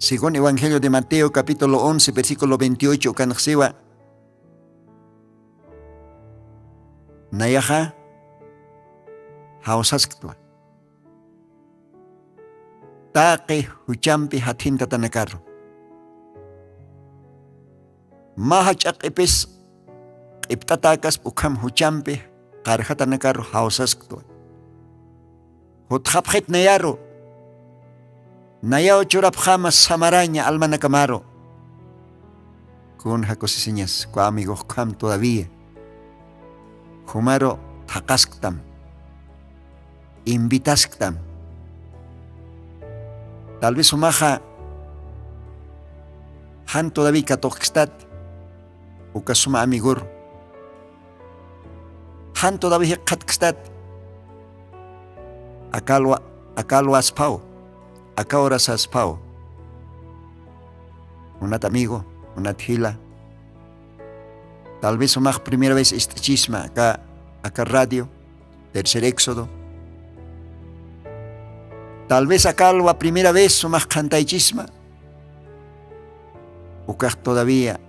Según Evangelio de Mateo, capítulo 11, versículo 28, kanaqsiwa. Nayaja, hausasktua. Taqi huchampi hatinta tanakaru. Mahachak ipis iptatakas ukam huchampi karhatanakaru hausasktua. Huthapjit nayaro. Nayao churap jamas samaraña alma nakamaro. Kun hakosisiñas, kwa amigo kam todavía. Humaro takasktam. Invitasktam. Tal vez umaja han todavía katokstat. Ukasuma amigur. Han todavía katkstat. Akalwa aspao. Acá ahora saspao. Unat amigo, unat hila. Tal vez umaj primera vez este chisma acá radio, tercer éxodo. Tal vez acá la primera vez umaj cantay chisma. Ukaj todavía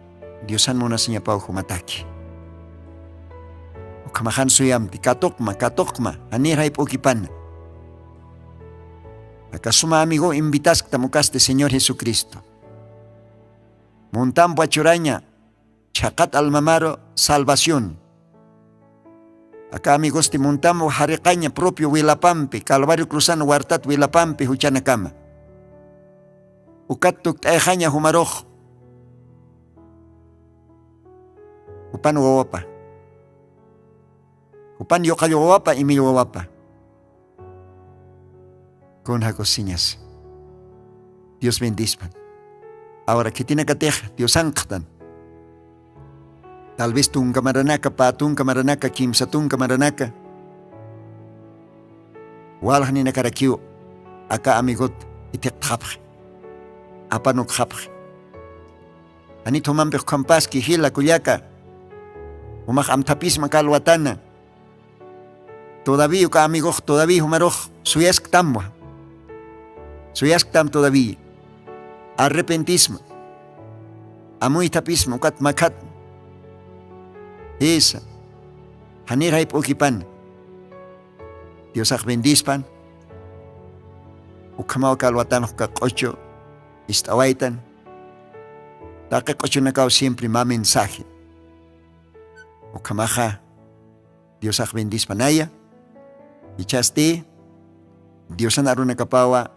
Diosan una seña pau humataki. Ukamahan suyamti katokma aniray pokipan. ¿Acaso amigo invitas que tamucaste Señor Jesucristo? Montambo achuraña, chacat almamaro, salvación. Acá amigos te montamos jaricaña propio Huilapampi, Calvario Cruzano Huartat Huilapampi, Huchanacama. Ucatuk taejaña humaroj. Upan huawapa. Upan yokayo huawapa y mi huawapa. Con cocinas. Dios bendispan. Ahora que tiene que tener, Dios anctan. Tal vez tun camaranaka, patun camaranaka, kimsatun camaranaka. Walhanina karakiu, acá amigot, y te tapre. Apanuk japre. Anito mampe kampaski, hila, kuyaka. Umach amtapisma kalwatana. Todavía, ka amigo, todavía, humaroj, suyask tamwa. Suyastam todavía. Arrepentismo. Amuitapismo kat makat. Esa. Hanir hay pokipan. Dios bendispan. Ukamao kalwatan ka kocho. Istawaitan. Taka kocho nakao siempre ma mensaje. Ukamaha. Dios bendispan aya. Ichaste. Dios aruna kapawa.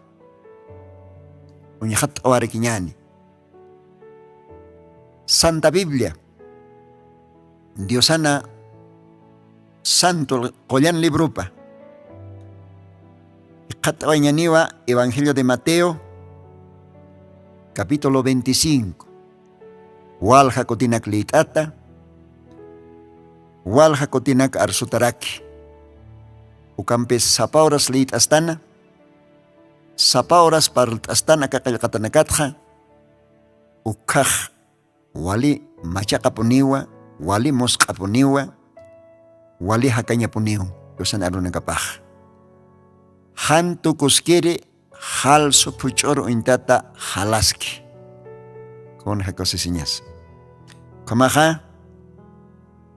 Unyahat awarikinyani. Santa Biblia. Diosana Santo Collan Librupa. Katawanyaniwa Evangelio de Mateo capítulo 25. Walha kotinak litata. Walha kotinak arsutaraki. Ukampes sapauras lit astana. Sapauras parlt astana kakayakatanakatja. Ukaj wali machakapuniwa, wali moskapuniwa, wali hakanyapuniwa. Yosan arunakapaj. Han tukuskiri hal supuchoro intata halaski. Con jacosisiñas. Kamaja,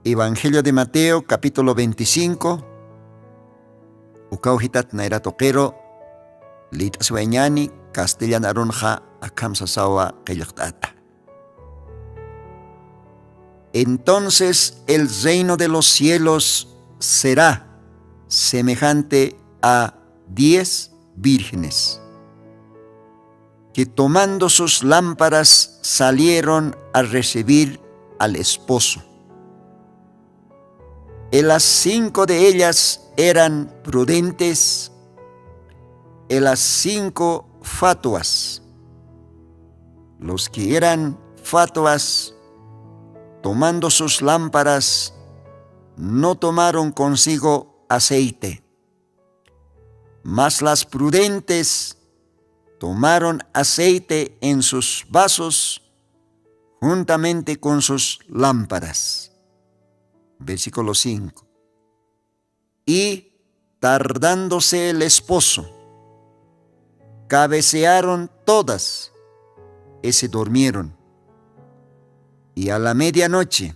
Evangelio de Mateo, capítulo 25. Ukauhitat naira toquero. Lit sueñani, castellan arunja, akamsa sawa kayaktata. Entonces el reino de los cielos será semejante a 10 vírgenes que tomando sus lámparas salieron a recibir al esposo. Y las 5 de ellas eran prudentes, y las 5 fatuas. Los que eran fatuas, tomando sus lámparas, no tomaron consigo aceite, mas las prudentes tomaron aceite en sus vasos juntamente con sus lámparas. Versículo 5. Y tardándose el esposo, cabecearon todas se durmieron. Y a la medianoche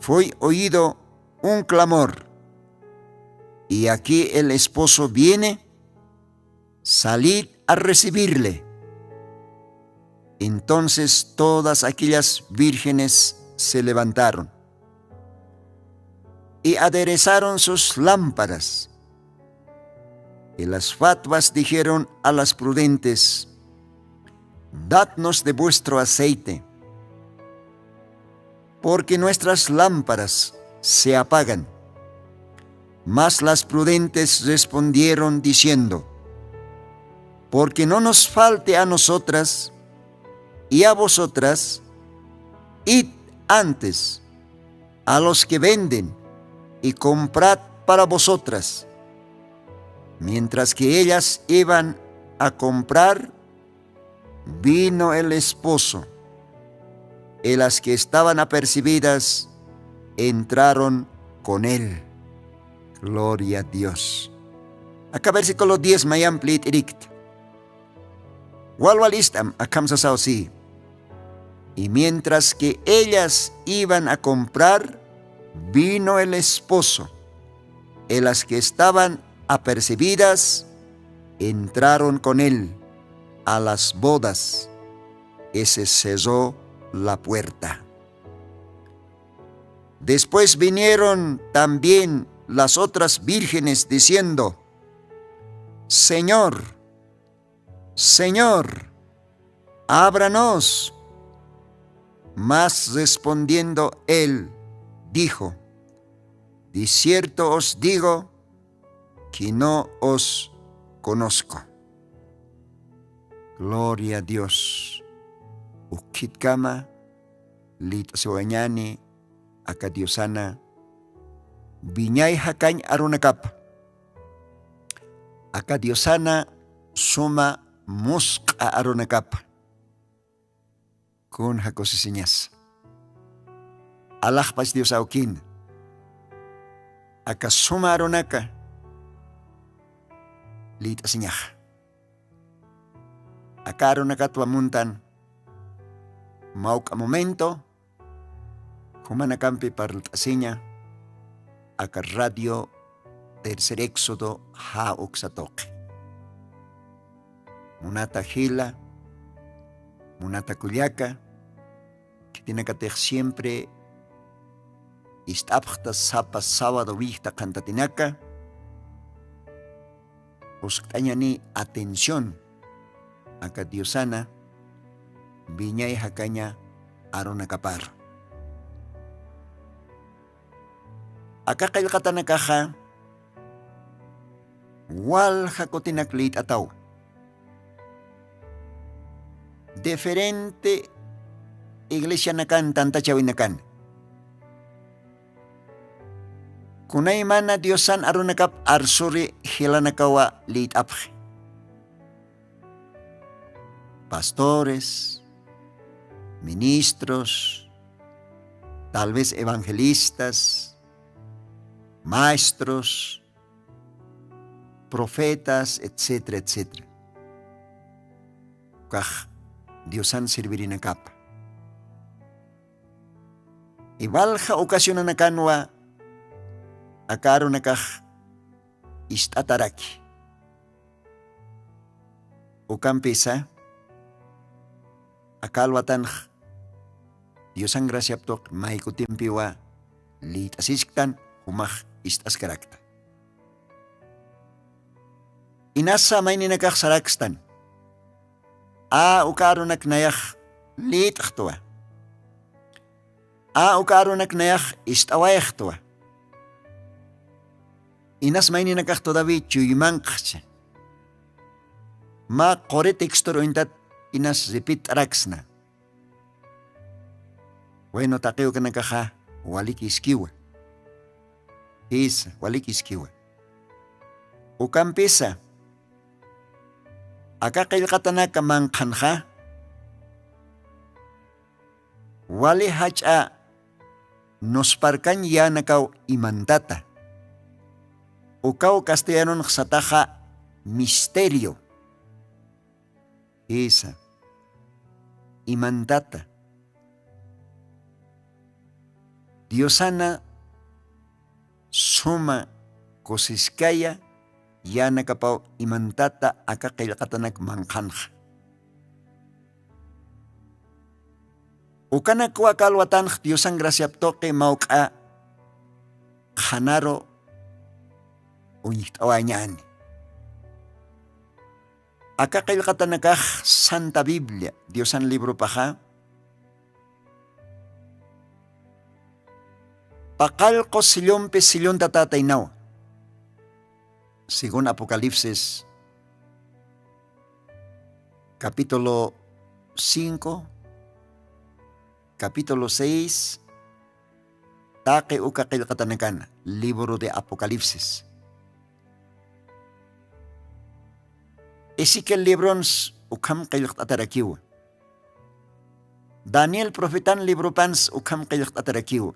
fue oído un clamor. Y aquí el esposo viene, salid a recibirle. Entonces todas aquellas vírgenes se levantaron y aderezaron sus lámparas. Y las fatuas dijeron a las prudentes: dadnos de vuestro aceite, porque nuestras lámparas se apagan. Mas las prudentes respondieron diciendo: porque no nos falte a nosotras y a vosotras, id antes a los que venden y comprad para vosotras. Mientras que ellas iban a comprar, vino el esposo, y las que estaban apercibidas entraron con él. Gloria a Dios. Acá versículo 10 mayam plit irikt. Walwal istam akam sasao si. Y mientras que ellas iban a comprar, vino el esposo, y las que estaban apercibidas entraron con él a las bodas, y se cerró la puerta. Después vinieron también las otras vírgenes diciendo: Señor, Señor, ábranos. Mas respondiendo él, dijo: de cierto os digo que no os conozco. Gloria a Dios. Ukit kama, lit soanyani, akadiosana, binyay hakany arunakap. Akadiosana suma muska arunakap. Kun hakosisinyas. Allah pas Dios aukin. Akasuma arunaka. Lit asinyah. Akarunaka tuamuntan. Mauk a momento. Humanakampi parlasinya. Aka radio tercer éxodo ha oxatoque. Munata gila. Munata culiaca. Que tiene que tener siempre istapta sapa sábado vista cantatinaka. Usktañani atención. Acá diosana. Viñay hacaña arona kapar. Acá kailkatanakaja. Wal hakotinaklit ataw. Diferente iglesia nakan tanta chawin nakan. Kunay mana diosan arunakap arsuri hilanakawa lit apje. Pastores, ministros, tal vez evangelistas, maestros, profetas, etcétera, etcétera. Kaj diosan servirinakap. Ibalja ocasiona nakanwa akaro nakaj istataraki. Ukampisa akalwatan diosan graciaptok maikutimpiwa lit asisktan humaj istas karakta. Inasa may ninakak sarakstan. Ukaro naknayak lit aktuwa. Ukaro naknayak istawayaktuwa. Inas may ninakak todavi chuymankche. Ma kore textor ointat inas repeat raksna. Bueno, takeo ka nakaha, walik iskiwa. Walik iskiwa. Ukampisa. Akakailkatana ka mangkanha. Wali hacha nosparkan ya nakaw imantata. Ukaw castellanon sataja misterio. Esa. imantata Diosana suma kosiskaya yana kapau imantata aka qillqatanak manqanja. Ukana kuwa kalwatanj Diosan graciaptoqe mawq'a qhanaro uñiqt'awañani. Aka qillqatanakaj Santa Biblia Diosan libro paja paqalqo sillonpi sillonta tataynawa. Según Apocalipsis capítulo 5, capítulo 6, taqe uka qillqatanakana, libro de Apocalipsis. Ezequiel librons ukam qillqatarakiwa. Daniel profetan libro pans ukam qillqatarakiwa.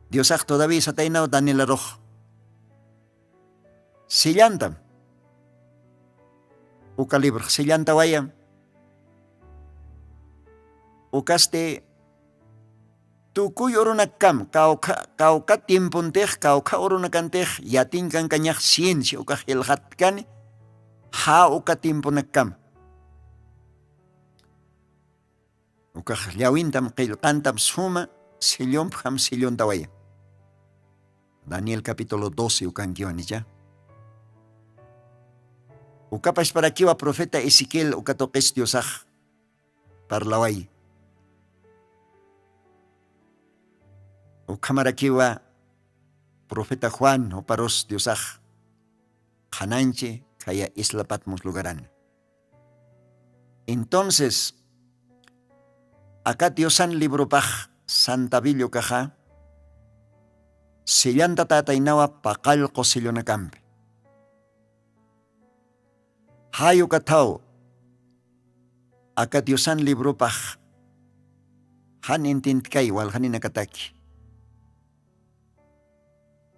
Diosak todavía sataynaw Daniel aroj. Sillantam. Uka libro sillanta wayam. Ukaste tukuy urunakam kauka timpuntej kauka urunakantej yatinkan kañaj ciencia uka hilqatkani ha uka timpunakam. Uka llawintam qillqantam suma sillon pam sillon tawayam. Daniel capítulo 12 ukankiwani ya. Ukapash para kiwa profeta Ezequiel ukatoqes Diosaj parlaway. Ukamarakiwa profeta Juan oparos Diosaj Hananche kaya Isla Patmos lugaran. Entonces acá Diosan libro paj Santa Biblia kaja sillanta tataynawa paqalqo sillonakampi. Hayo katao acá Diosan libro paj han intintkay walhanina kataki.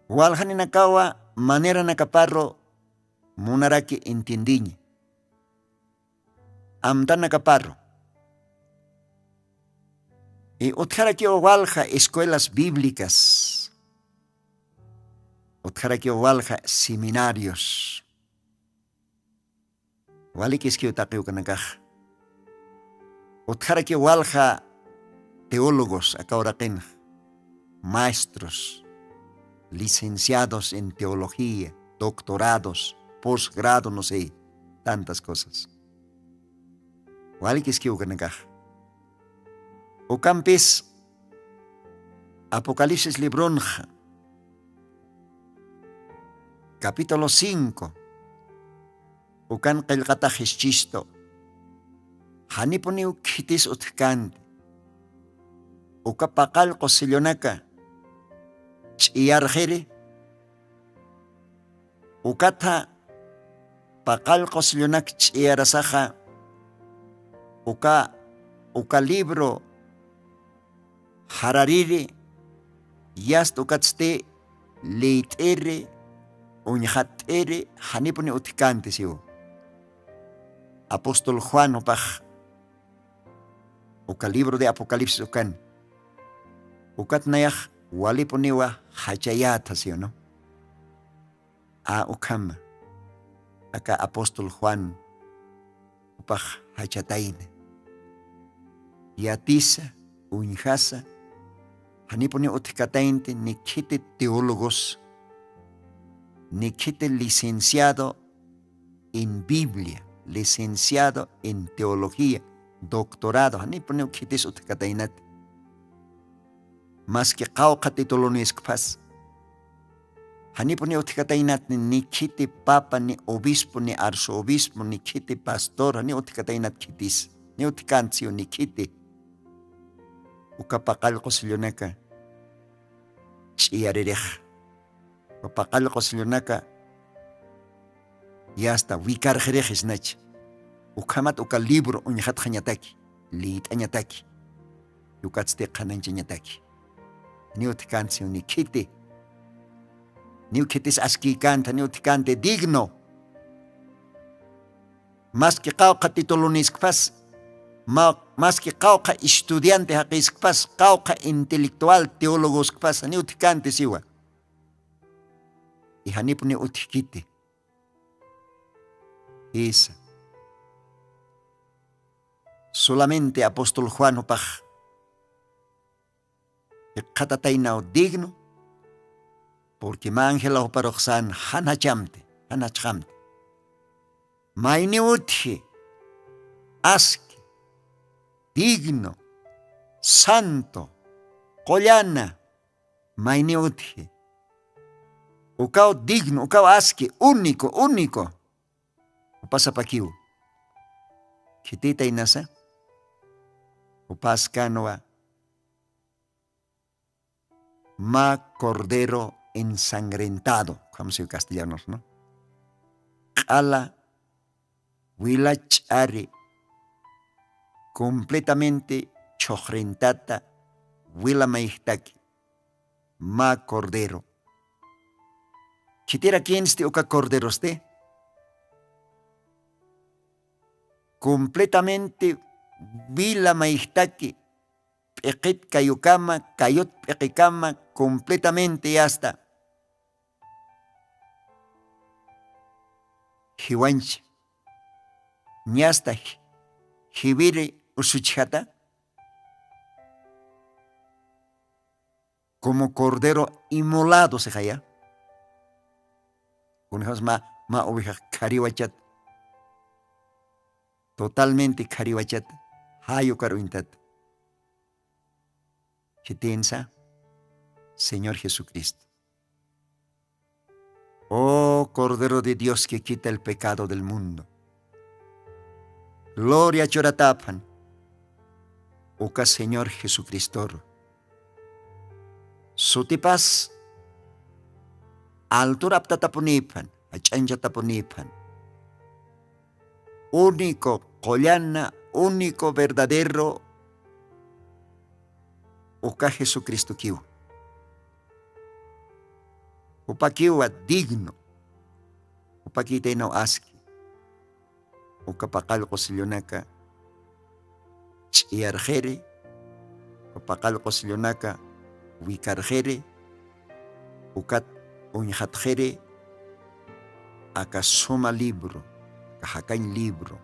Walhanina kawa manera nakaparro munaraki intindiñi. Amta nakaparro. Y utjaraki walja escuelas bíblicas. Utjaraki walja seminarios. Walikisquiu taqiu kanakaj. Utjaraki walja teólogos akauraqin, maestros, licenciados en teología, doctorados, posgrado, no sé, tantas cosas. Walikisquiu kanakaj. Ukampis Apocalipsis libronja capítulo 5 ukan qillqata hischisto hanipuni ukhitis utkandi uka paqalqo sillonaka ch'iyarjiri ukata paqalqo sillonaka ch'iyarasaja uka libro harariri yast ukatste leit'iri uñhat'iri hanipuni utkandi siu. Apóstol Juan opaj uka libro de Apocalipsis ukan ukat nayaj walipuniwa hachayata siu no ukam aka Apóstol Juan upaj hachatayne yatisa uñjasa hanipuni utkatainte nikite teólogos nikite licenciado en Biblia, licenciado en teología, doctorado, hanipuni ukitis utkatainat. Más que qawqa tituluniskpas. Hanipuni utkatainat ni kiti papa, ni obispo, ni arzobispo, ni kiti pastor, ni utkatainat kitis. Ni utkantsio ni kiti. Ukapaqalqo sillonaka ch'iyarirej. Ukapaqalqo sillonaka yasta wikarjirej isnach. Ukamat uka libro uñhat jañataki, liitañataki. Yukatzte qananchañataki. Ni utkantsio ni kiti. Ni ukitis askikanta, ni utkante digno. Más que qawqa tituluniskpas Más que cauca estudiante haqiskpas, cauca intelectual teólogos kpas, ni utkante siwa. Y hanipni utkite. Esa. Solamente apóstol Juan opaj. Katatainao digno. Porque mangela oparoxan hanachamte, hanachamte. Maini utje. Aske. Digno. Santo. Collana. Maini utje. Ukao digno, ukao aske, único, único. Upasa pakiu. Kitita inasa. Upas canoa. Ma cordero ensangrentado, como se castellanos, ¿no? Ala Wilachari, completamente chochrentata, Wila Maihtaki, Ma cordero. Chitera quién este oca cordero este? Completamente Wila Maihtaki, Pekit Kayukama, Kayot Pekikama, completamente hasta. Hiwanch, Nyasta, Hibiri Usuchata, como cordero inmolado se jaya. Unhas ma oveja kariwachat, totalmente kariwachat, hayo karuintat. Chitensa, Señor Jesucristo. Oh Cordero de Dios que quita el pecado del mundo. Gloria choratapan. Oka Señor Jesucristo. Sutipas altura aptatapunipan, achanjatapunipan. Único collana, único verdadero. Oka Jesucristo kiu. Upakiwa digno. Upakita no aski. Ukapakal ko silyonaka. Chiarjere. Upakal ko silyonaka. Wikarjere. Ukat unjatjere. Akasuma libro. Kahakan libro.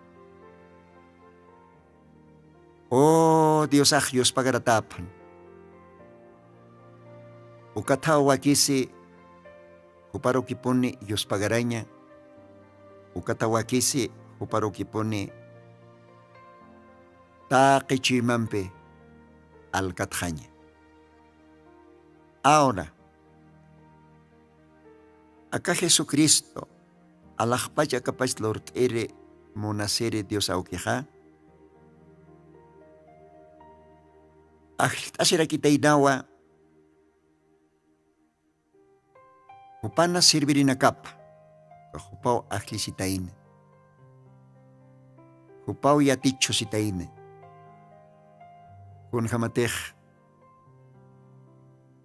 Oh Dios agios pagaratapan. Ukatawa kisi. Uparo kipone Dios pagaraña. Ukatawakisi uparo kipone taqichimampe alkatjaña. Ahora, acá Jesucristo, alajpacha capaz lord ere monasere Dios auqueja. Asira kitainawa. Upana sirvirina capa, Hupau ajlisitaine, Hupau yaticho sitaine, Kun jamatej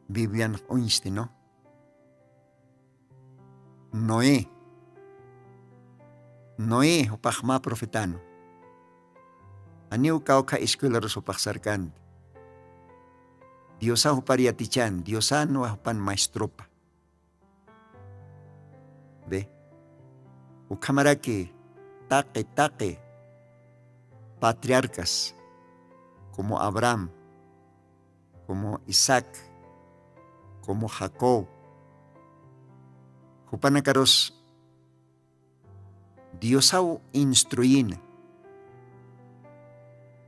vivían oinste, ¿no? Noé, upajma profetano, Aniu kauka escuela upaj sarkant, Diosa upariatichan, Diosano ahupan maestropa. Ve, ukamaraki, taque, patriarcas, como Abraham, como Isaac, como Jacob, Jupanakaros, Diosau instruyin,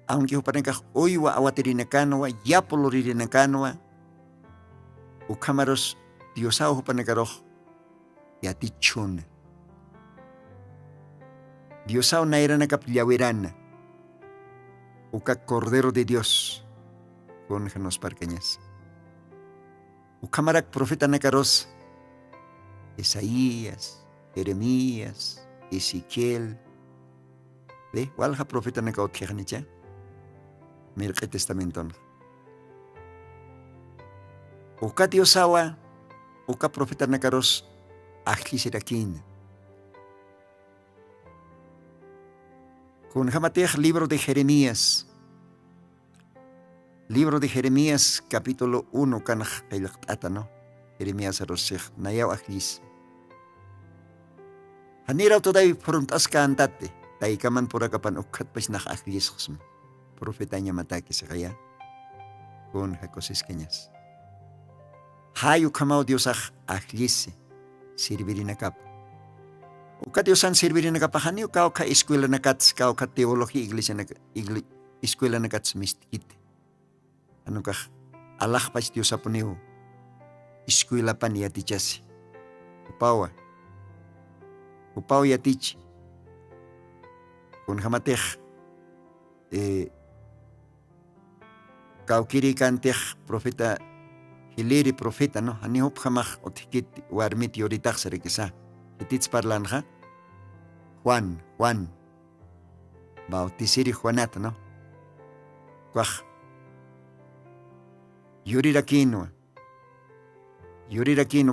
aunque Jupanakaj oywa awaterinakanwa, yapolorinakanwa, ukamaros Diosau Jupanakaros, yatichun. Diosau nairana kapillawerana. Uka Cordero de Dios. Con janos parcañas. Ukamarak profeta nakaros. Isaías, Jeremías, Ezequiel. ¿Ve? Walha profeta nakaot kejanicha. Mirke testamenton. Uka Diosawa. Uka profeta nakaros. Ajli sirakin. Con Hamatech, libro de Jeremías. Libro de Jeremías, capítulo 1, ¿no? Jeremías Rosech, Nayaw Aklis. Haniraw today frontas kantate. Taikaman pura kapan ukat pas nak aklis kusm. Profetanya mataki sa kaya. Con Jacosis Kenyas. Hayu kamao Dios aklis. Sirvirin na kap. Ukat Diosan sirvirin na kapahani kau ka eskwela na kats kau ka teologi iglesia na eskwela na kats mistikit. Ano ka Allah pas Dios apuniu. Eskwela pan ya tichasi. Upaw ya tich. Kun hamatech kau kiri kantech profeta hiliri profeta no hani hop hamach otikit warmit yoritach serikisa. Itits parlan ha Juan bautisiri Juanat no kwah yurirakino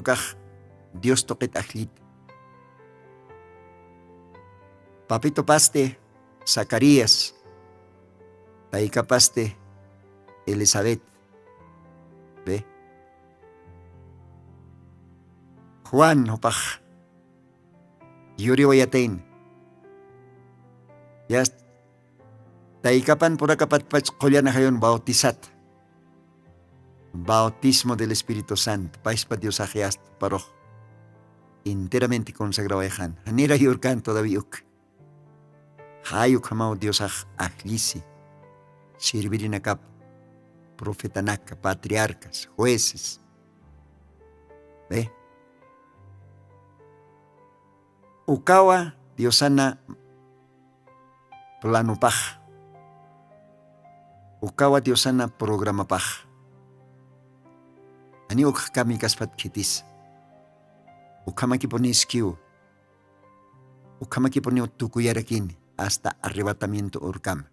kah Dios toket ahlit. Papito paste Zacarías, taika paste Elizabeth, ve Juan hopach yuri wayatain, yas taikapan pura kapatpach kolya na kayon bautismo del Espíritu Santo, pais pa Dios ahiast paroh, enteramente consagrado ejan, hanira yurkan todavía uk. Hayuk hamao Dios ahlisi, sirvirin akap, profetanaka, patriarcas, jueces. ¿Ve? Ukawa Diosana plano paj. Ukawa Diosana programa paj. Ani kami kaspat kitis. Ukama kiponis kiu. Ukama kiponio tukuyarakin. Hasta arrebatamiento orkam.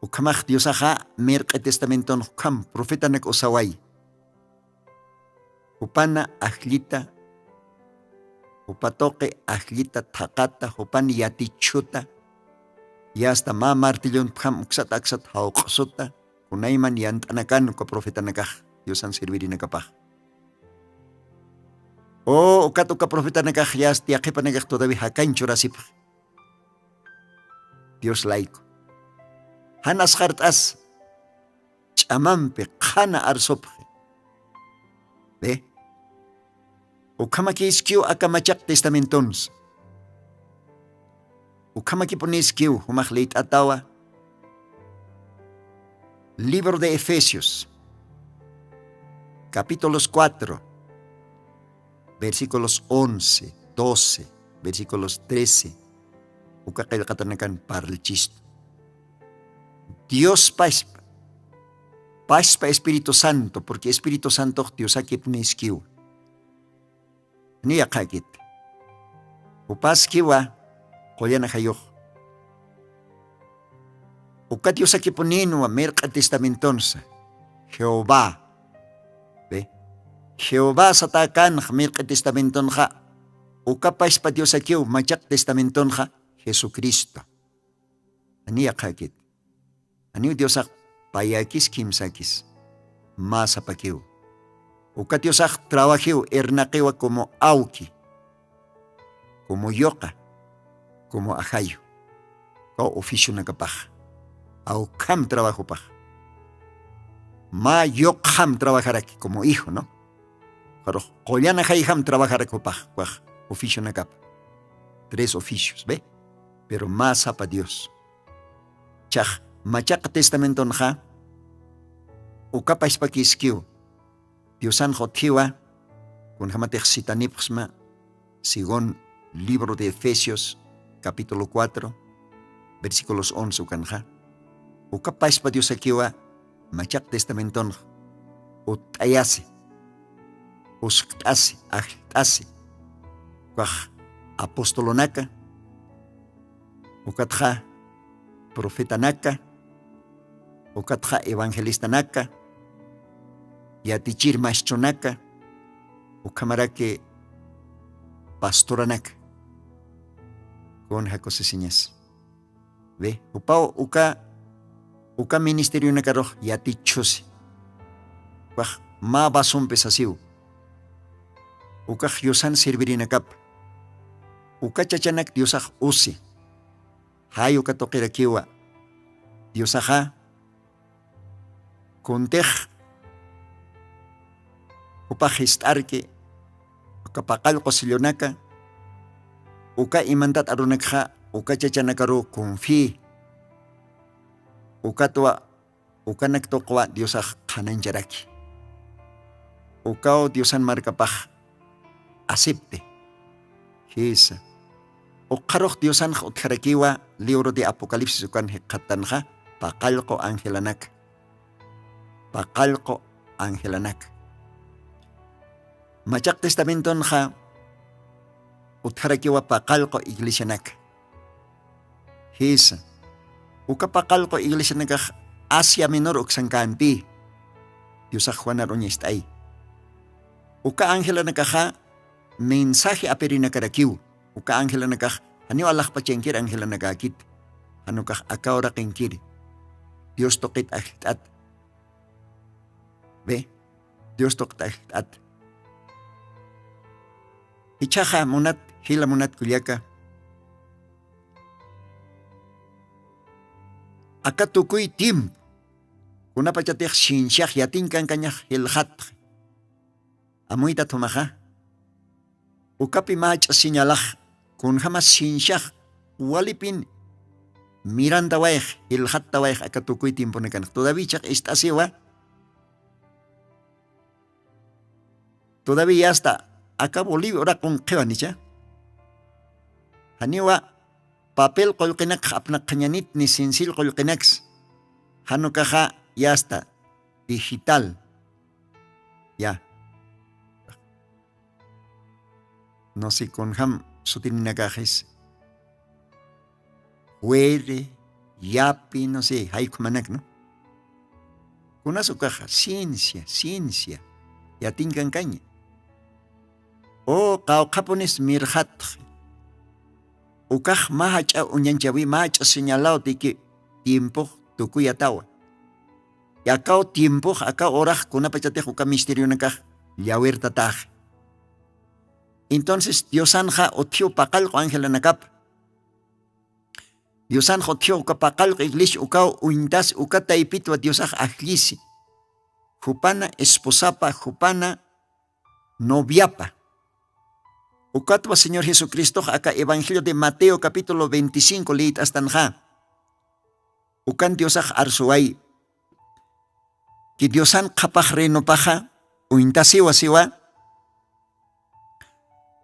Ukamach Diosaja merque testamenton kam profeta nak osaway. Upana ahlita upatoke ahlita takata upan yati chuta ya hasta ma martillon kam uksat aksat hauqsuta kunaiman yantanakan ko profeta nakah Diosan serviri nakapah. O ukatuka profeta nakah yas tiakepa nakah todavía hakain churasip. Dios laico. Hanas hartas chamampe khana arsopje. Ve? Ukama ki iskiu akamachak testamentons. Ukama ki poniskiu humahleit atawa. Libro de Efesios. Capítulos 4. Versículos 11, 12, versículos 13. Ukakil katanakan parlichisto. Dios paz pa Espíritu Santo, porque Espíritu Santo Dios aquí puniskiu. Ni akakit. Upas kiwa kolyana hayoh. Ukat Dios aquí punino a merca testamentonsa. Jehová. Ve? Jehová satakan merca testamentonja. Ukapais pa Dios aquí machak testamentonja. Jesucristo. Ani akakit. Ani Diosak payakis kimsakis. Masa pakiu. Ukat Diosak trabajiu ernakewa como auki. Como yoka. Como ajayo. O oficio nakapaj. Au kam trabajo paj. Ma yokham trabajar aquí como hijo, ¿no? Pero kolyana hayham trabajar aquí paj. Oficio nakap. 3 oficios, ¿ve? Pero más para Dios. Chaj, machak testamento nja, ukapais pakiskiu, Diosan jotiwa, con jamatech sitanipsma, según libro de Efesios, capítulo 4, versículos 11 ukanja. Ukapais pa Dios akiwa, machak testamento nja, utayase, usktase, ahtase, kwaj apostolonaka, ukatja profeta naka, ukatja evangelista naka, yatichir maestro naka, ukamarake pastora naka, con jacose señas. Ve, upao uka ministerio na karo yati chusi. Wah ma basum pesasiu. Uka Diosan servirina kap. Uka chachanak Diosak usi. Hay uka tokira kiwa. Diosaha kuntej upa gestarke uka pakal kosilionaka uka imantat arunakha uka chachanakaru kunfi uka tua uka naktokwa Diosak hananjaraki ukao Diosan markapaj acepte hisa uqarok Diosan utkarakiwa libro de Apocalipsis ukan hekatanja pakalko angelanak Machak testamenton ha utharakiwa pakalko iglesianak. Hisa. Uka pakalko iglesianak Asia Minor uksangkanpi. Yusak Juana Roñestay. Uka angela nakaha mensaje aperina karakiw. Uka angela nakah hani Allah pachenkir angela nakakit. Hanukah akaura kenkir. Dios tokit at. Ve, Dios tokit at. Ichaja munat, hila munat kuliaka. Akatukuy tim. Kuna pachatech shinshak yatin kan kanyah hilhat. Amuita tumaha. Ukapi mach sinyalah. Kun hamas shinshak. Walipin miranda waih, hilhat tawaih akatukuy tim punekan. Todavía chak istasiwa. Todavía hasta acá Bolivia ora con qewanicha. Haniwa papel qolqinak apnak qañanit ni sinsil qolqinaks. Hanukaja ya está digital. Ya. No sé con ham sutinagajes. Huele, yapi, no sé, haikumanak, ¿no? Kuna su caja, ciencia. Ya tingan caña. O kau kapones mirhat. Ukah mahacha unyanchawi mahacha señalado de que tiempo tukuya tawa. Ya kau tiempo acá oraj kuna pachate uka misterio nakah yawer tataj. Entonces Diosanja otio pakal ko ángela nakap. Diosanja otio uka pakal ko iglesia ukao uintas uka taipitwa Diosaj ajlisi. Jupana esposapa, jupana noviapa. Ukatwa Señor Jesucristo acá Evangelio de Mateo capítulo 25 leit astanja. Ukan Diosaj arsuay. Que Diosan kapaj reno paja uintasiwa siwa.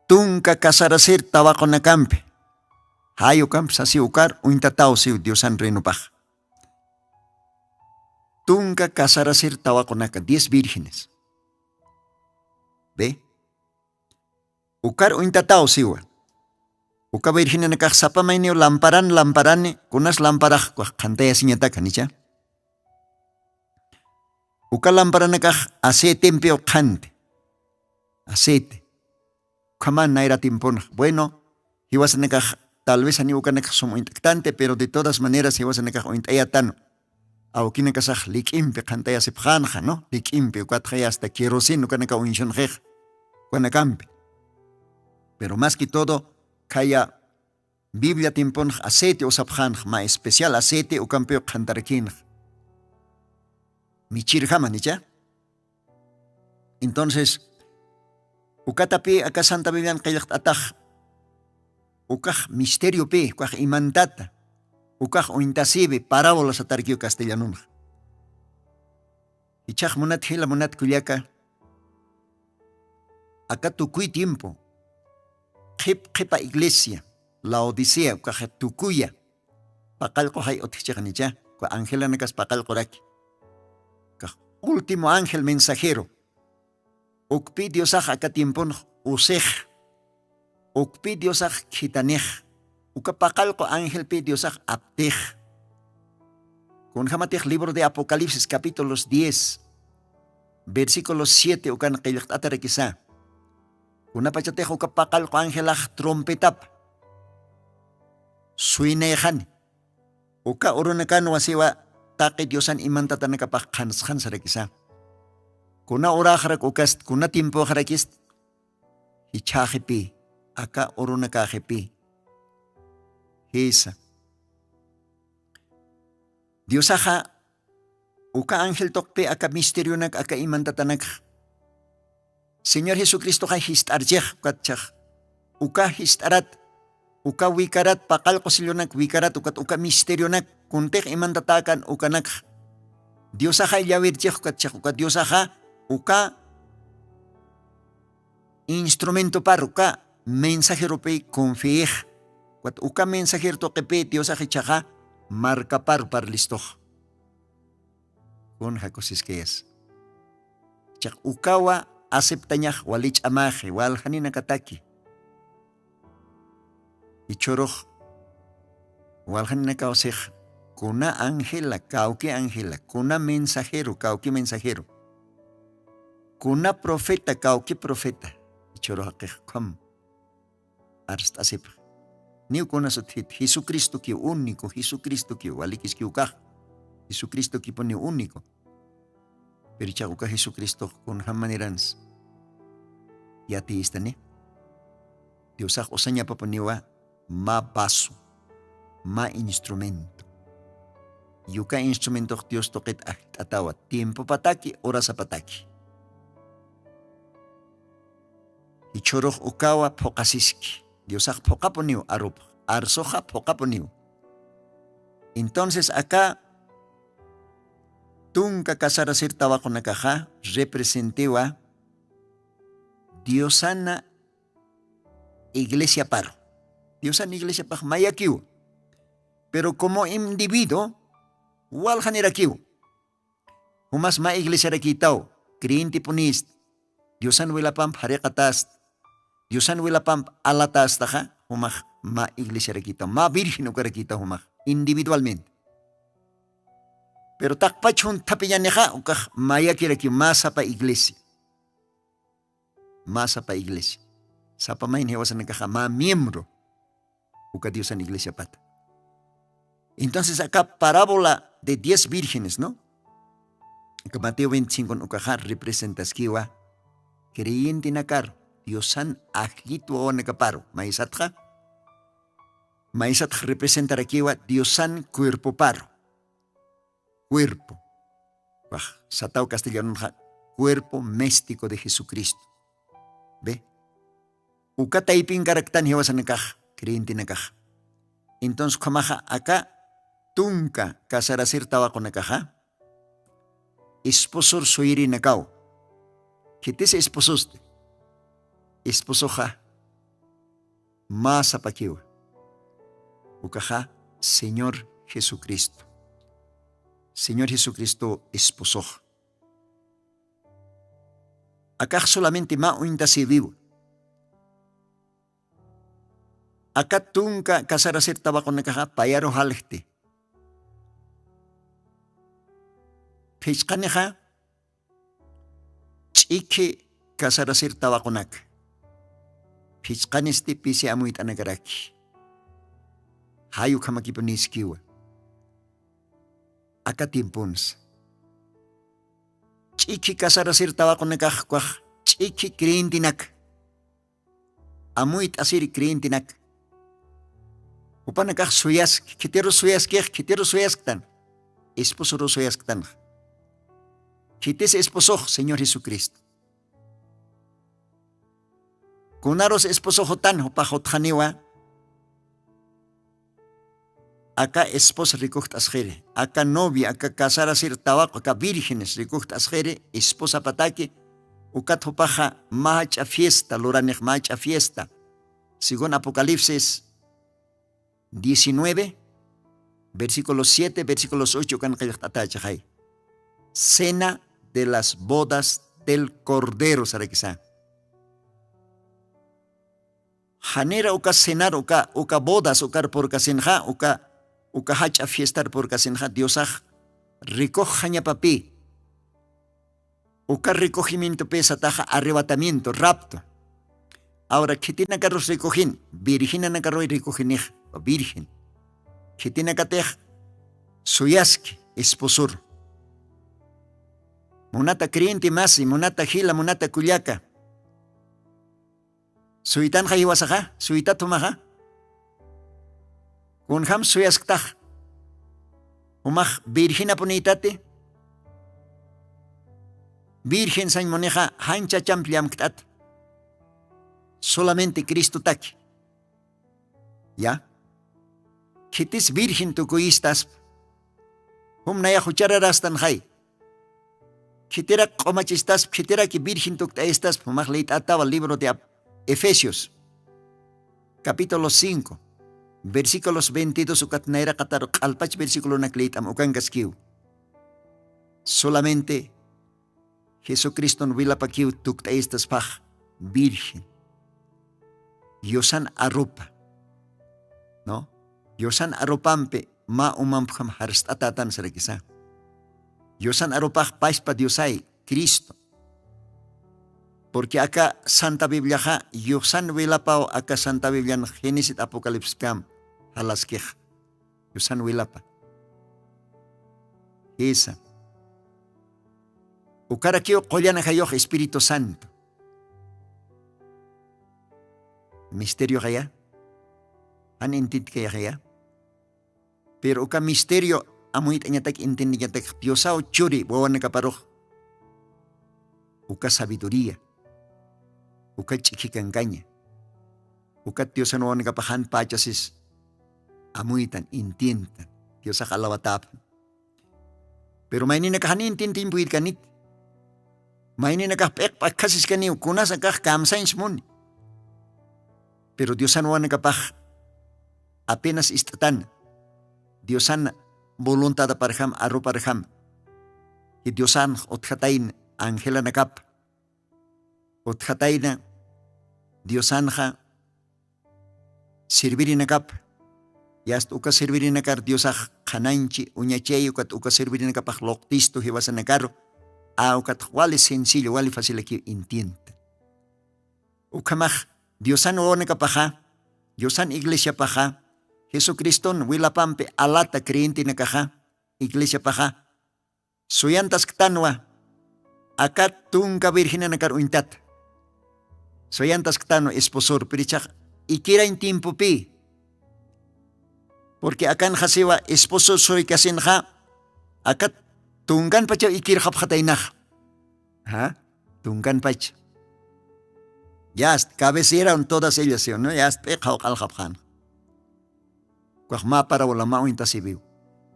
Tunka kasarasir tabako na kampe. Hayo kamp sa siukar uintatao siw Diosan reno paja. Tunka kasarasir tabako na ka 10 vírgenes. ¿Ve? Ukar uintatao siwa. Uka virgen nakak sapamainio lamparane kunas lamparaj kwa kantaya sinyata kanicha. Uka lamparan nakak aceite empeo kante. Aceite. Kaman naira timpon. Bueno, iwas nakak tal vez ani uka nakak somo intactante, pero de todas maneras iwas nakak ointayatano. Aukina kasaj likimpe kantaya sipjanja, ¿no? Likimpe ukatjaya hasta kerosene uka nakak uinshonjej. Kuanakampe. Pero más que todo, kaya Biblia timpon aceite o sapjan, ma especial aceite o campeo cantarquín. Michirjaman, ¿ya? Entonces, ukatapi acá Santa Biblia kayak ataj, ukaj misterio pe, ukaj imantata, ukaj ointasibe, parábolas atarquio castellanun. Ichaj monat hila monat kuliaka, acá tukuy tiempo, Khipa iglesia, la Odisea, ukaj tukuya, pakal ko hay otichakanicha, ko ángela nakas pakal koraki. Último ángel mensajero. Ukpi Diosaj acá tiempon usej. Ukpi Diosaj kitanej. Ukapakal ko ángel pi Diosaj aptej. Kun hamatej libro de Apocalipsis capítulos 10. Versículos 7 ukan qilqatarekisa. Kuna pachatej ukapakal ko ángelaj trompetap. Suinejan. uka urunakano wasiwa taqi Diosan imantata nakapaq qansqansarikisa. Kuna uraqarak ukast, kuna tiempo qarakist, hichaqipi, aka urunakaqipi. Hisa. Diosaqa uka ángel tokpe aka misterio nak aka imantatanak. Señor Jesucristo kay histarjeh katchak. Uka histarat, uka wikarat pakal kosilyonak wikarat ukat uka misterio nak kuntek imantatakan uka nak. Diosaqa yawirjeh katchak uka Diosaqa uka instrumento par uka mensajero pe confiej. Ukat uka mensajero tokepe Diosaqa chaka marca par listoh. Kun hakosis kayas. Chak ukawa aceptanya walich amaje wal hanina kataki. Ichoroh wal hanina kausej kuna angela kauki angela kuna mensajero kauki mensajero. Kuna profeta kauki profeta. Ichoroh akeh kam arst asip. Niu kuna sotit Jesucristo ki único, Jesucristo ki walikis ki ukah. Jesucristo ki poni único. Pero chakuka Jesucristo kun hamanirans. Yati istane. Diosak osanya papaniwa ma baso, ma instrumento. Yuka instrumento Dios toket atawa tiempo pataki, oras pataki. Ichoroh ukawa pokasiski. Diosak pokaponiu arup, arsoja pokaponiu. Entonces acá tunka kasarasir tabaco nakaja representewa Diosana iglesia paro. Diosana iglesia paj mayakiu. Pero como individuo, wal hanirakiu. Humas ma iglesia rakitao, kriinti punist. Diosan wilapam harekatas. Diosan wilapam alatas taja, humaj ma iglesia rakitao. Ma virgen ukarakitao humaj, individualmente. Pero takpachun tapiyaneja ukaj mayakiraki masa pa iglesia. Masa pa iglesia. Sapa main hewasan nakaja ma miembro uka Diosan iglesia pata. Entonces acá parábola de 10 vírgenes, ¿no? Que Mateo 25 ukaja representas kiwa creyente nakar Diosan ahlito o nakaparo. Maisatja representará kiwa Diosan cuerpo paro. Cuerpo. Satao castellano, cuerpo místico de Jesucristo. ¿Ve? Uka taipin karaktan hewasan nakaj, creyente nakaj. Entonces, kamaja acá, tunka kasarasir tabaco nakaja, esposor soiri nakao. ¿Qué te se espososte? Esposoja, más apaquiwa. Ukaja, Señor Jesucristo. Señor Jesucristo esposó. Acá solamente ma uinta se vivo. Acá tunka kasarasir tabaco nakaja payaro halchte. Pechkaneja chike kasarasir tabaco nak. Pechkaneste pise amuit anagaraki. Hayu kamakiponiskiwa. Acá tiempons. Chiki kasarasir tabaco nakaj kwaj. Chiki kriintinak. Amuit asir kriintinak. Upanakaj suyask. Kitero suyask tan. Esposo suyask tan. Kites esposo, Señor Jesucristo. Kunaros esposo jotan, hopajotjaniwa. Acá esposa recogt asjere. Acá novia, acá casar asir tabaco, acá vírgenes recogt asjere, esposa pataki. Ukat hopaja macha fiesta, loranej macha fiesta. Según Apocalipsis 19, versículos 7, versículos 8, kan kayaktatachajay. Cena de las bodas del Cordero, sarakisa. Hanera uka cenar, uka bodas, uka por kasenja, uka hacha fiestar por kasenja, Diosaj, recojaña papi. Uka recogimiento pesa taja arrebatamiento, rapto. Ahora, ¿qué tiene que recoger? Virgen na carro y recogen, virgen. ¿Qué tiene que tejer? suyaski esposur. Munata creyente masi, munata gila, munata kullaka. Suitan hiwasaja, suita tumaja. Kunham suyasktah. Umaj virgina punitate. Virgen san moneja hancha champliam ktat. Solamente Cristo taki. ¿Ya? Kitis virgen tukuistas. Naya huchararastan hay. Kitera komachistas, kitera ki virgen tukta estas. Umaj leit ataba el libro de Efesios. Capítulo 5. Versículos 22 ukatnaira katar alpach versículo nakleitam ukangaskiu. Solamente Jesucristo no vila pakiu tukta estas paj virgen. Yosan arupa. ¿No? Yosan arupampe ma umampam harstatatan sarakisa. Yosan arupaj paispa diosai Cristo. Porque acá Santa Biblia ja, yosan wilapao acá Santa Biblia Génesis Apocalipsis pam halaskej. Yosan wilapa. Esa. Ukarakio qollana hayoh Espíritu Santo. Misterio haya. Han intit kaya haya. Pero uka misterio amuit anyatak intindi nyatak Diosao churi bawa nakaparoh. Uka sabiduría. Uka chikikanganya. Uka Diosan bawa nakapahan pachasis. Amuitan, intientan. Diosa kalawatapan. Pero mainin nakahanin tintin buit kanit. Mainin nakapek pakasis kaniw kunas akak kamsains mun. Pero Diosan bawa nakapah apenas istatan. Diosan voluntad parham aru parham. Y Diosan othatain angela nakap. Othataina Diosan ha servir nakap. Yast uka servir nakar Diosah kananchi uñacheyo kat uka servir nakapah loktisto hiwasa nakaro. Ukat wali sencillo wali fácil aquí entienda. Ukamah Diosan o nakapaha. Diosan iglesia paha. Jesucristo wilapampe alata creyente nakaha. Iglesia paha. Suyantas ktanwa. Akat tunka virgina nakar uintat. Suyantas ktano esposor perichak ikira in tiempo pi. Porque akan hasiwa esposo soy kasin ha. Akat tungkan pacha ikir haphatainak. Ha? Tungkan pacha. Yast cabecera en todas ellas, ¿no? Yast pekao kalhaphan. Kuahma para ulama intasibiu.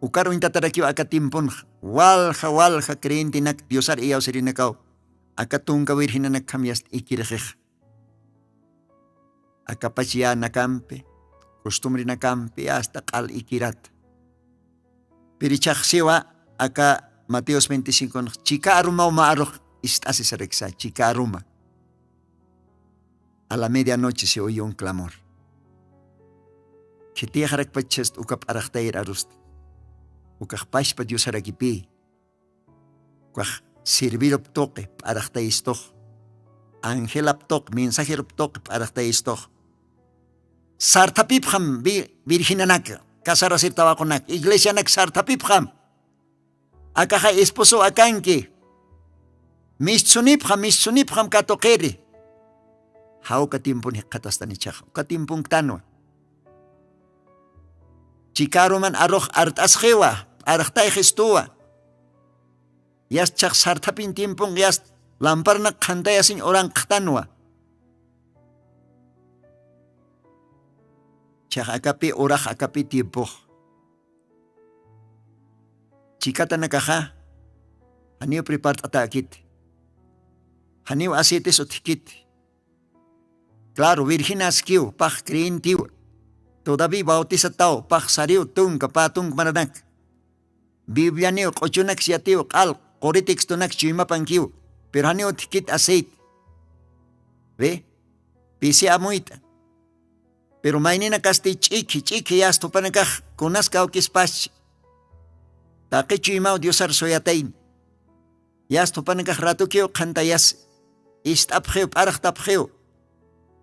Ukaro intataraki akatimpon walha creyente nak Diosar iyaw sirinakaw. Akatunga virgina nakam yast ikirejej. Akapachia nakampe. Costumbre nakampe hasta kal ikirat. Pirichak siwa aka Mateos 25. Chika aruma umaarok istasi sareksa. Chika aruma. A la medianoche se oyó un clamor. Que te harak pachest ukap arachtair arust. Ukach pashpa Dios harakipi. Kwach servir optoque arachtaistok. Ángel optok, mensaje optok arachtaistok. Sartapipjam virginanak. Kasara sir tawakonak. Iglesia nak sartapipjam. Akaja esposo akanki. Misunipjam katokeri. Hau katimpun hikatastan ichak. Katimpun tanwa. Chikaruman arroh artas hewa. Arahtay gestua. Yas chak sartapin timpun yas lampar na kantayasin orang ktanwa. Chak akapi orah akapi tiempo. Chikata nakaha. Haniu prepart atakit. Haniu asitis utikit. Claro, virginas kiu, pach creen tiu. Todavía bautiza tao, pach sariu tung kapatung mananak. Biblia niu, kochunak siya tiu, kal, koritix tunak chimapan kiu. Pero haniu tikit aceit. Ve? Pisi amuita. Pero mainina kasti chiki yas tupanakah, kunas kao kispach. Taki chimao diosar soyatain. Yas tupanakah ratu kiu kantayas. Istapjeu, parachtapjeu.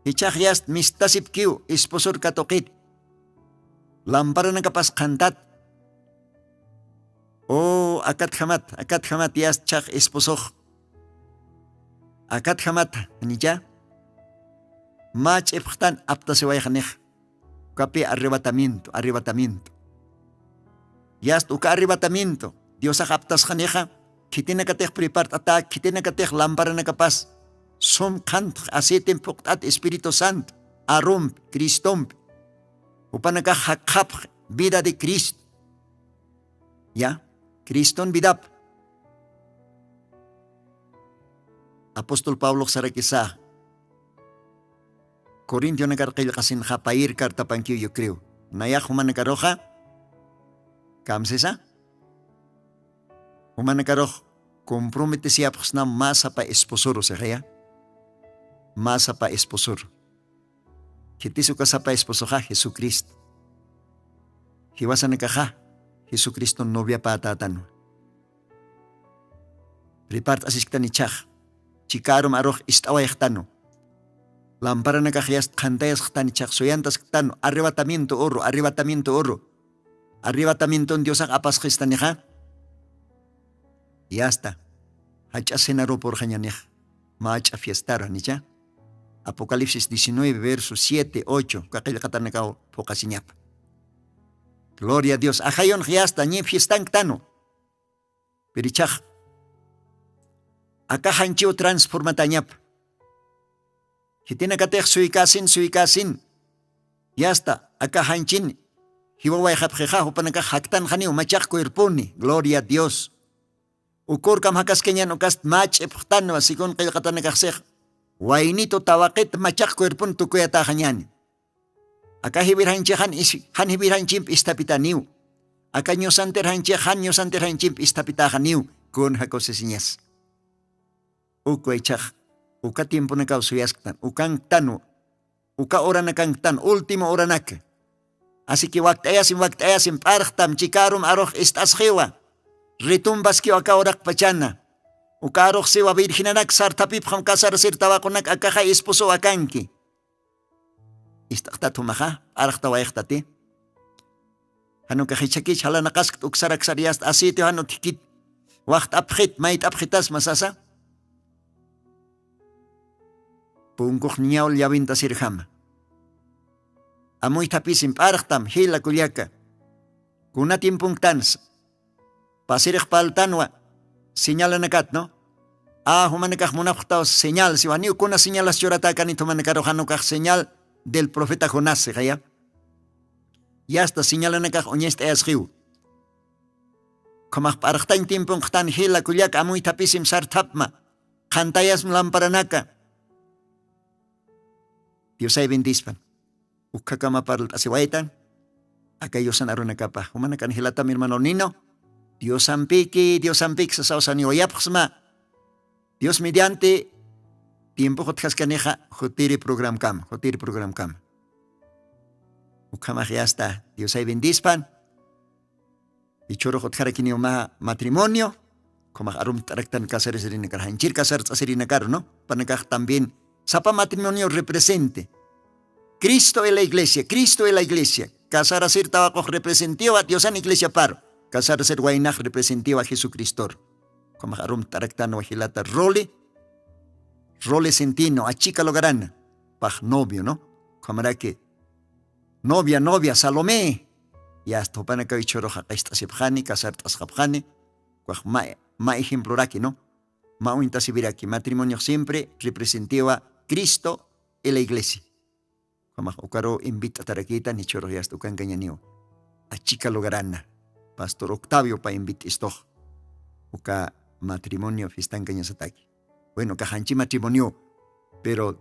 Ichak yast mistasip kiu esposor katokit. Lampara na kapas kantat. O akat hamat yas chak esposo. Akat hamat anilla. Mach eptan apta se vaya janej. Capi arrebatamiento. Yas uka arrebatamiento. Dios aptas janeja. Kitina katej prepart atak, kitina katej lámpara na kapas. Som kant aceite poktat Espíritu Santo. Arum Cristom. Upanaka hakap vida de Cristo. Ya, Criston vidap. Apóstol Pablo sarakisa. Corintio nakarqil qasin japair carta pankiu yo creo. Nayak humanakaroja. Kamsesa. Humanakaroja. Compromete siapos na masa pa esposoro se kaya. Masa pa esposoro. Kitisu ka sa pa esposoja Jesucristo. Hiwasan nakaja. Jesucristo novia pa tatano. Repart asiskta ni chach. Chikarom aroj istaway ktano. Lampara nakajayas kantayas ktani chach. Soyantas ktano. Arrebatamiento oro. Arrebatamiento en Dios apas gestanija. Y hasta. Hacha senaro por jañanej. Macha fiestara nicha. Apocalipsis 19, versos 7, 8. Kakil katanakao pokasiñap. Gloria a Dios. Ajayon hiasta ñe fiestan ktano. Perichaj. Acá hanchio transformatañap. Hitina katej suikasin. Yasta. Acá hanchin. Hiwaway japjeja. Hupanaka haktan janiu. Machak kuirpuni. Gloria a Dios. Ukor kam hakas kenyan ukast mach ephtano asikon kay katanakaksek. Wainito tawakit machak kuirpun tukuyata kanyan. Aka hibirhanchehan han hibirhanchimp istapitaniu. Aka nyosanter hanchimp istapitaniu. Kun hakosesiñas. Uko echak. Uka tiempo na kausuyaskan. Ukang tanu. Uka ora na kang tan. Ultimo ora nak. Así que waktayasim parchtam chikarum aroj istasjewa. Ritumbas ki aka orak pachana. Uka aroj siwa virginanak sartapip ham kasar sir tawakonak akaja esposo akanki. Istaktatumaka arajtawayaktate. Hanu kahichakich hala nakask uksarak sariast asite hanu tikit. Wacht abjit mait abjitas masasa. Pungkuh niyaul yawinta sirham. Amoy tapisim parchtam hila kulyaka. Kunatim pungtans. Pasirek paltanwa. Señala nakat, no? Humanakaj munaptaos señal. Si waniu kuna señalas yoratakan ito manakarohanukaj señal del profeta Jonás, se kaya. Y hasta señala nakaj onyest easgiu. Kamaj parchtain timpung ktan hila kulyak amoy tapisim sartapma. Kantayas mlamparanaka. Dios ay bendispan. Ukakama parl asiwaitan. Akayosan arunakapa. Humanakan hilata mi hermano Nino. Dios ampiki sa sausan yoyapxma. Dios mediante tiempo jotjaskaneja jotiri program kam. Ukama hasta Dios ay bendispan. Ichoro jotjarakini uma matrimonio. Como arum taraktan casares rinakar. Hanchir casares asirinakar, ¿no? Panakaj también. Sapa matrimonio represente. Cristo es la iglesia. Casar a ser tabaco representó a Dios en iglesia paro. Casar a ser guainaj representó a Jesucristo. Como harum taraktan wajilata role sentino, a chica logarana. Paj novio, ¿no? Como era que novia, Salomé. Y hasta para que bichoroja esta sepjani, casar tasjapjani. Cuaj ma ejemplo raki, ¿no? Ma uintasibiraki. Matrimonio siempre representó a Cristo en la iglesia. Como ukaro invita tarakita ni choro ya estucan cañanio. A chica logarana. Pastor Octavio pa invita esto. Uka matrimonio fistan cañasataki. Bueno, kahanchi matrimonio. Pero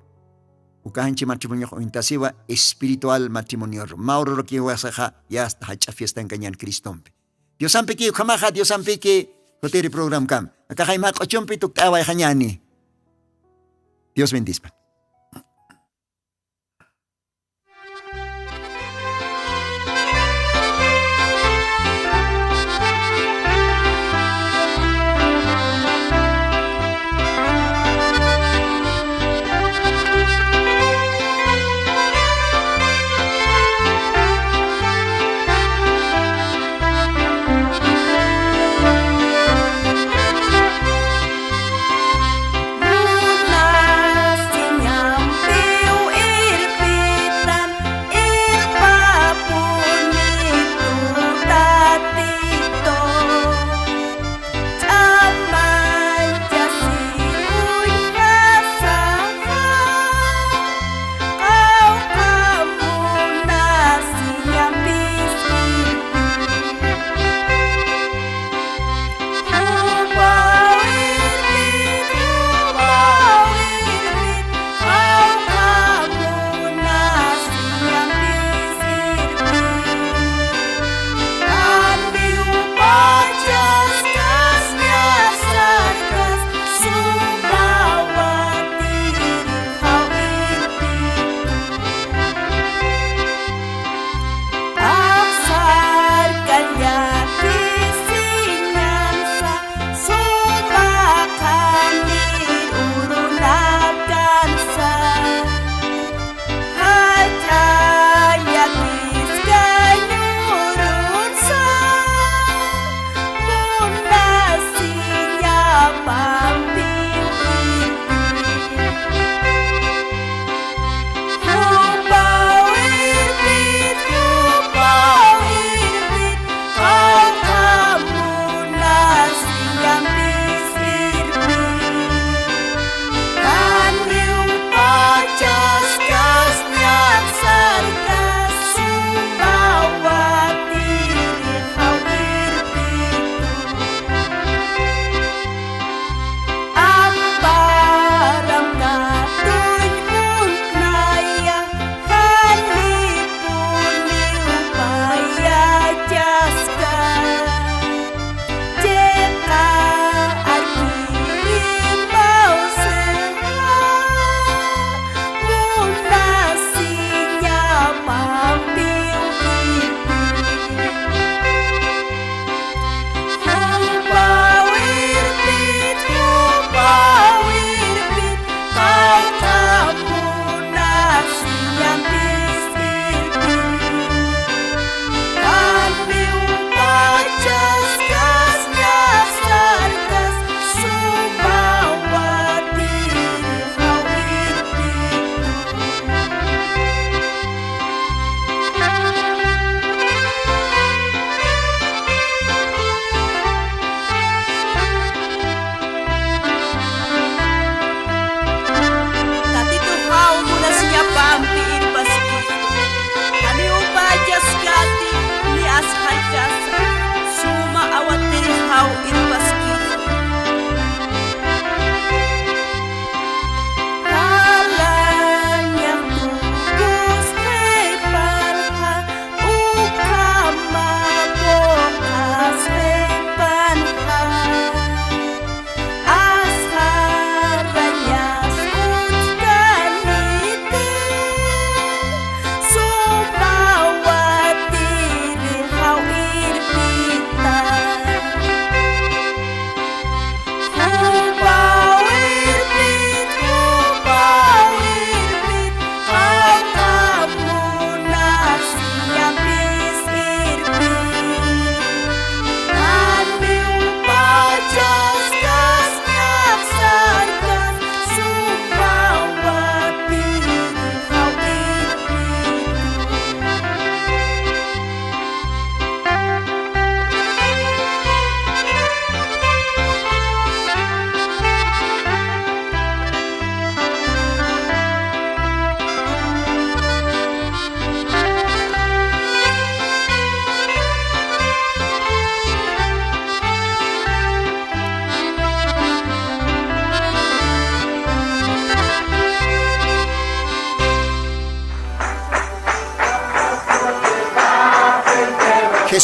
ukahanchi matrimonio intasiva espiritual matrimonio. Mauro lo que wasaja ya hasta hacha fiesta en cañan Cristompe. Dios ampiki ukamaja, Dios ampiki hoteri program kam. Akahaimak ochompi tuktawa hanyani. Dios bendiga.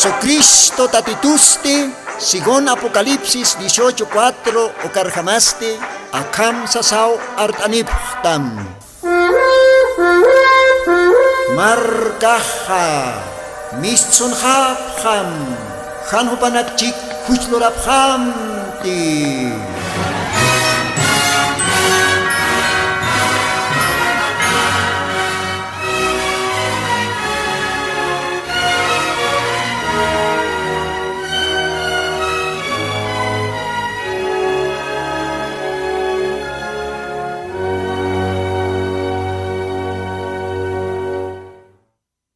Jesucristo tatitusti, según Apocalipsis 18:4 o carjamaste, akam sasao artaniptam. Markaha, mistsun hapham, hanhupanakchik huchloraphamti.